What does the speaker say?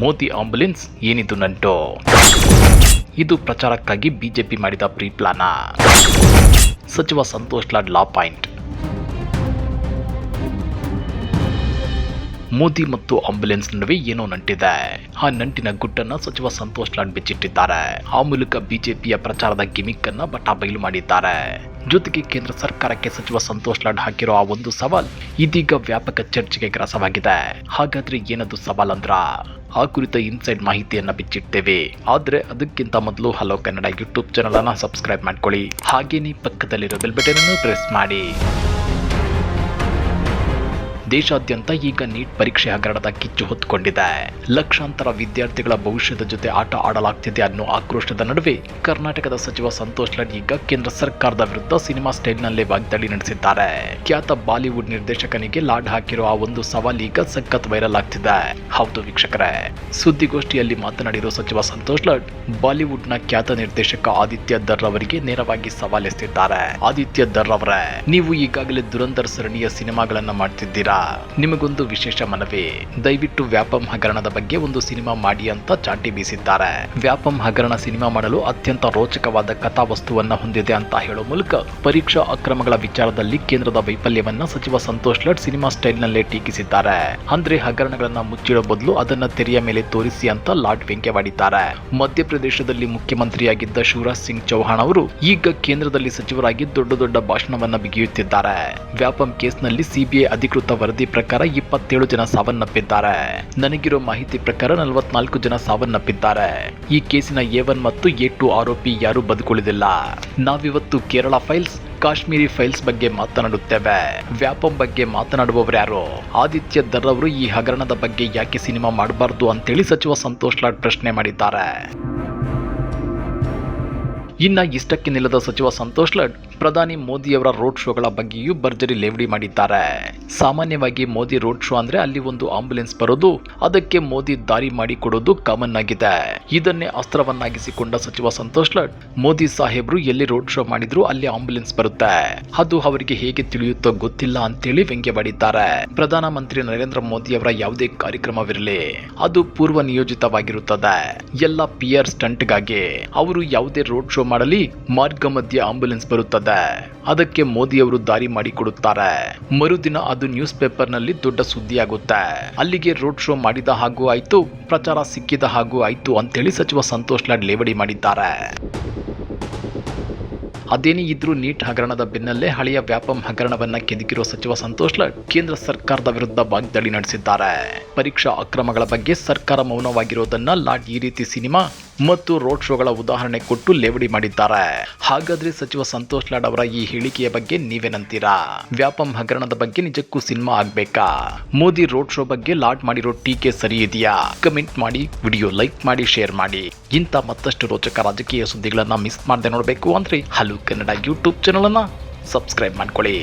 Modi ambulance ಏನಿದು ನಂಟು? ಇದು ಪ್ರಚಾರಕ್ಕಾಗಿ ಬಿಜೆಪಿ ಮಾಡಿದ ಪ್ರೀ ಪ್ಲಾನ್. ಸಚಿವ ಸಂತೋಷ್ ಲಾಡ್ ಲಾ ಪಾಯಿಂಟ್. ಮೋದಿ ಮತ್ತು ಆಂಬ್ಯುಲೆನ್ಸ್ ನಡುವೆ ಏನೋ ನಂಟಿದೆ. ಆ ನಂಟಿನ ಗುಟ್ಟನ್ನ ಸಚಿವ ಸಂತೋಷ್ ಲಾಡ್ ಬಿಚ್ಚಿಟ್ಟಿದ್ದಾರೆ. ಆ ಮೂಲಕ ಬಿಜೆಪಿಯ ಪ್ರಚಾರದ ಗಿಮಿಕ್ ಅನ್ನ ಬಯಲು ಮಾಡಿದ್ದಾರೆ. ಜೊತೆಗೆ ಕೇಂದ್ರ ಸರ್ಕಾರಕ್ಕೆ ಸಚಿವ ಸಂತೋಷ್ ಲಾಡ್ ಹಾಕಿರೋ ಆ ಒಂದು ಸವಾಲ್ ಇದೀಗ ವ್ಯಾಪಕ ಚರ್ಚೆಗೆ ಗ್ರಾಸವಾಗಿದೆ. ಹಾಗಾದ್ರೆ ಏನದು ಸವಾಲ್ ಅಂದ್ರ ಆ ಕುರಿತ ಇನ್ಸೈಡ್ ಮಾಹಿತಿಯನ್ನ ಬಿಚ್ಚಿಟ್ಟೇವೆ. ಆದ್ರೆ ಅದಕ್ಕಿಂತ ಮೊದಲು ಹಲೋ ಕನ್ನಡ ಯೂಟ್ಯೂಬ್ ಚಾನಲ್ ಅನ್ನ ಸಬ್ಸ್ಕ್ರೈಬ್ ಮಾಡ್ಕೊಳ್ಳಿ. ಹಾಗೇನೇ ಪಕ್ಕದಲ್ಲಿರೋ ಬೆಲ್ ಬಟನ್ ಅನ್ನು ಪ್ರೆಸ್ ಮಾಡಿ. ದೇಶಾದ್ಯಂತ ಈಗ ನೀಟ್ ಪರೀಕ್ಷೆ ಹಗರಣದ ಕಿಚ್ಚು ಹೊತ್ತುಕೊಂಡಿದೆ. ಲಕ್ಷಾಂತರ ವಿದ್ಯಾರ್ಥಿಗಳ ಭವಿಷ್ಯದ ಜೊತೆ ಆಟ ಆಡಲಾಗ್ತಿದೆ ಅನ್ನೋ ಆಕ್ರೋಶದ ನಡುವೆ ಕರ್ನಾಟಕದ ಸಚಿವ ಸಂತೋಷ್ ಲಾಡ್ ಈಗ ಕೇಂದ್ರ ಸರ್ಕಾರದ ವಿರುದ್ಧ ಸಿನಿಮಾ ಸ್ಟೈಲ್ನಲ್ಲೇ ವಾಗ್ದಾಳಿ ನಡೆಸಿದ್ದಾರೆ. ಖ್ಯಾತ ಬಾಲಿವುಡ್ ನಿರ್ದೇಶಕನಿಗೆ ಲಾಡ್ ಹಾಕಿರೋ ಆ ಒಂದು ಸವಾಲ್ ಈಗ ಸಖತ್ ವೈರಲ್ ಆಗ್ತಿದೆ. ಹೌದು ವೀಕ್ಷಕರೇ, ಸುದ್ದಿಗೋಷ್ಠಿಯಲ್ಲಿ ಮಾತನಾಡಿರೋ ಸಚಿವ ಸಂತೋಷ್ ಲಾಡ್ ಬಾಲಿವುಡ್ನ ಖ್ಯಾತ ನಿರ್ದೇಶಕ ಆದಿತ್ಯ ದರ್ ಅವರಿಗೆ ನೇರವಾಗಿ ಸವಾಲ್ ಎಸೆದಿದ್ದಾರೆ. ಆದಿತ್ಯ ದರ್ ಅವರೇ, ನೀವು ಈಗಾಗಲೇ ದುರಂಧರ್ ಸರಣಿಯ ಸಿನಿಮಾಗಳನ್ನ ಮಾಡ್ತಿದ್ದೀರಾ. ನಿಮಗೊಂದು ವಿಶೇಷ ಮನವಿ, ದಯವಿಟ್ಟು ವ್ಯಾಪಂ ಹಗರಣದ ಬಗ್ಗೆ ಒಂದು ಸಿನಿಮಾ ಮಾಡಿ ಅಂತ ಚಾಟಿ ಬೀಸಿದ್ದಾರೆ. ವ್ಯಾಪಂ ಹಗರಣ ಸಿನಿಮಾ ಮಾಡಲು ಅತ್ಯಂತ ರೋಚಕವಾದ ಕಥಾವಸ್ತುವನ್ನ ಹೊಂದಿದೆ ಅಂತ ಹೇಳೋ ಮೂಲಕ ಪರೀಕ್ಷಾ ಅಕ್ರಮಗಳ ವಿಚಾರದಲ್ಲಿ ಕೇಂದ್ರದ ವೈಫಲ್ಯವನ್ನ ಸಚಿವ ಸಂತೋಷ್ ಲಾಡ್ ಸಿನಿಮಾ ಸ್ಟೈಲ್ನಲ್ಲೇ ಟೀಕಿಸಿದ್ದಾರೆ. ಅಂದ್ರೆ ಹಗರಣಗಳನ್ನ ಮುಚ್ಚಿಡೋ ಬದಲು ಅದನ್ನ ತೆರೆಯ ಮೇಲೆ ತೋರಿಸಿ ಅಂತ ಲಾಡ್ ವ್ಯಂಗ್ಯವಾಡಿದ್ದಾರೆ. ಮಧ್ಯಪ್ರದೇಶದಲ್ಲಿ ಮುಖ್ಯಮಂತ್ರಿಯಾಗಿದ್ದ ಶಿವರಾಜ್ ಸಿಂಗ್ ಚೌಹಾಣ್ ಅವರು ಈಗ ಕೇಂದ್ರದಲ್ಲಿ ಸಚಿವರಾಗಿ ದೊಡ್ಡ ದೊಡ್ಡ ಭಾಷಣವನ್ನ ಬಿಗಿಯುತ್ತಿದ್ದಾರೆ. ವ್ಯಾಪಂ ಕೇಸ್ನಲ್ಲಿ ಸಿಬಿಐ ಅಧಿಕೃತ ವರದಿ ಪ್ರಕಾರ 27 ಜನ ಸಾವನ್ನಪ್ಪಿದ್ದಾರೆ. ನನಗಿರೋ ಮಾಹಿತಿ ಪ್ರಕಾರ 44 ಜನ ಸಾವನ್ನಪ್ಪಿದ್ದಾರೆ. ಈ ಕೇಸಿನ A1 ಮತ್ತು A2 ಆರೋಪಿ ಯಾರು ಬದುಕುಳಿದಿಲ್ಲ. ನಾವಿವತ್ತು ಕೇರಳ ಫೈಲ್ಸ್, ಕಾಶ್ಮೀರಿ ಫೈಲ್ಸ್ ಬಗ್ಗೆ ಮಾತನಾಡುತ್ತೇವೆ. ವ್ಯಾಪಂ ಬಗ್ಗೆ ಮಾತನಾಡುವವರು ಯಾರು? ಆದಿತ್ಯ ದರ್ ಅವರು ಈ ಹಗರಣದ ಬಗ್ಗೆ ಯಾಕೆ ಸಿನಿಮಾ ಮಾಡಬಾರ್ದು ಅಂತೇಳಿ ಸಚಿವ ಸಂತೋಷ್ ಲಾಡ್ ಪ್ರಶ್ನೆ ಮಾಡಿದ್ದಾರೆ. ಇನ್ನ ಇಷ್ಟಕ್ಕೆ ನಿಲ್ಲದ ಸಚಿವ ಸಂತೋಷ್ ಲಾಡ್ ಪ್ರಧಾನಿ ಮೋದಿಯವರ ರೋಡ್ ಶೋಗಳ ಬಗ್ಗೆಯೂ ಭರ್ಜರಿ ಲೇವಡಿ ಮಾಡಿದ್ದಾರೆ. ಸಾಮಾನ್ಯವಾಗಿ ಮೋದಿ ರೋಡ್ ಶೋ ಅಂದ್ರೆ ಅಲ್ಲಿ ಒಂದು ಆಂಬ್ಯುಲೆನ್ಸ್ ಬರೋದು, ಅದಕ್ಕೆ ಮೋದಿ ದಾರಿ ಮಾಡಿ ಕೊಡೋದು ಕಾಮನ್ ಆಗಿದೆ. ಇದನ್ನೇ ಅಸ್ತ್ರವನ್ನಾಗಿಸಿಕೊಂಡ ಸಚಿವ ಸಂತೋಷ್ ಲಾಡ್ ಮೋದಿ ಸಾಹೇಬ್ರು ಎಲ್ಲಿ ರೋಡ್ ಶೋ ಮಾಡಿದ್ರು ಅಲ್ಲಿ ಆಂಬ್ಯುಲೆನ್ಸ್ ಬರುತ್ತೆ, ಅದು ಅವರಿಗೆ ಹೇಗೆ ತಿಳಿಯುತ್ತೋ ಗೊತ್ತಿಲ್ಲ ಅಂತೇಳಿ ವ್ಯಂಗ್ಯವಾಡಿದ್ದಾರೆ. ಪ್ರಧಾನಮಂತ್ರಿ ನರೇಂದ್ರ ಮೋದಿ ಅವರ ಯಾವುದೇ ಕಾರ್ಯಕ್ರಮವಿರಲಿ ಅದು ಪೂರ್ವ ನಿಯೋಜಿತವಾಗಿರುತ್ತದೆ. ಎಲ್ಲ PR ಸ್ಟಂಟ್ಗಾಗಿ ಅವರು ಯಾವುದೇ ರೋಡ್ ಶೋ ಮಾಡಲಿ ಮಾರ್ಗ ಮಧ್ಯೆ ಆಂಬ್ಯುಲೆನ್ಸ್ ಬರುತ್ತದೆ, ಅದಕ್ಕೆ ಮೋದಿ ಅವರು ದಾರಿ ಮಾಡಿಕೊಡುತ್ತಾರೆ. ಮರುದಿನ ಅದು ನ್ಯೂಸ್ ಪೇಪರ್ ನಲ್ಲಿ ದೊಡ್ಡ ಸುದ್ದಿಯಾಗುತ್ತೆ. ಅಲ್ಲಿಗೆ ರೋಡ್ ಶೋ ಮಾಡಿದ ಹಾಗೂ ಆಯ್ತು, ಪ್ರಚಾರ ಸಿಕ್ಕಿದ ಹಾಗೂ ಆಯ್ತು ಅಂತೇಳಿ ಸಚಿವ ಸಂತೋಷ್ ಲಾಡ್ ಲೇವಡಿ ಮಾಡಿದ್ದಾರೆ. ಅದೇನೇ ಇದ್ರೂ ನೀಟ್ ಹಗರಣದ ಬೆನ್ನಲ್ಲೇ ಹಳೆಯ ವ್ಯಾಪಂ ಹಗರಣವನ್ನ ಕೆದಕಿರೋ ಸಚಿವ ಸಂತೋಷ್ ಲಾಡ್ ಕೇಂದ್ರ ಸರ್ಕಾರದ ವಿರುದ್ಧ ವಾಗ್ದಾಳಿ ನಡೆಸಿದ್ದಾರೆ. ಪರೀಕ್ಷಾ ಅಕ್ರಮಗಳ ಬಗ್ಗೆ ಸರ್ಕಾರ ಮೌನವಾಗಿರೋದನ್ನ ಲಾಡ್ ಈ ರೀತಿ ಸಿನಿಮಾ ಮತ್ತು ರೋಡ್ ಶೋಗಳ ಉದಾಹರಣೆ ಕೊಟ್ಟು ಲೇವಡಿ ಮಾಡಿದ್ದಾರೆ. ಹಾಗಾದ್ರೆ ಸಚಿವ ಸಂತೋಷ್ ಲಾಡ್ ಅವರ ಈ ಹೇಳಿಕೆಯ ಬಗ್ಗೆ ನೀವೇನಂತೀರಾ? ವ್ಯಾಪಂ ಹಗರಣದ ಬಗ್ಗೆ ನಿಜಕ್ಕೂ ಸಿನಿಮಾ ಆಗ್ಬೇಕಾ? ಮೋದಿ ರೋಡ್ ಶೋ ಬಗ್ಗೆ ಲಾಡ್ ಮಾಡಿರೋ ಟೀಕೆ ಸರಿ ಇದೆಯಾ? ಕಮೆಂಟ್ ಮಾಡಿ, ವಿಡಿಯೋ ಲೈಕ್ ಮಾಡಿ, ಶೇರ್ ಮಾಡಿ. ಇಂಥ ಮತ್ತಷ್ಟು ರೋಚಕ ರಾಜಕೀಯ ಸುದ್ದಿಗಳನ್ನ ಮಿಸ್ ಮಾಡದೆ ನೋಡಬೇಕು ಅಂದ್ರೆ ಹಲೋ ಕನ್ನಡ ಯೂಟ್ಯೂಬ್ ಚಾನಲ್ ಅನ್ನ ಸಬ್ಸ್ಕ್ರೈಬ್ ಮಾಡ್ಕೊಳ್ಳಿ.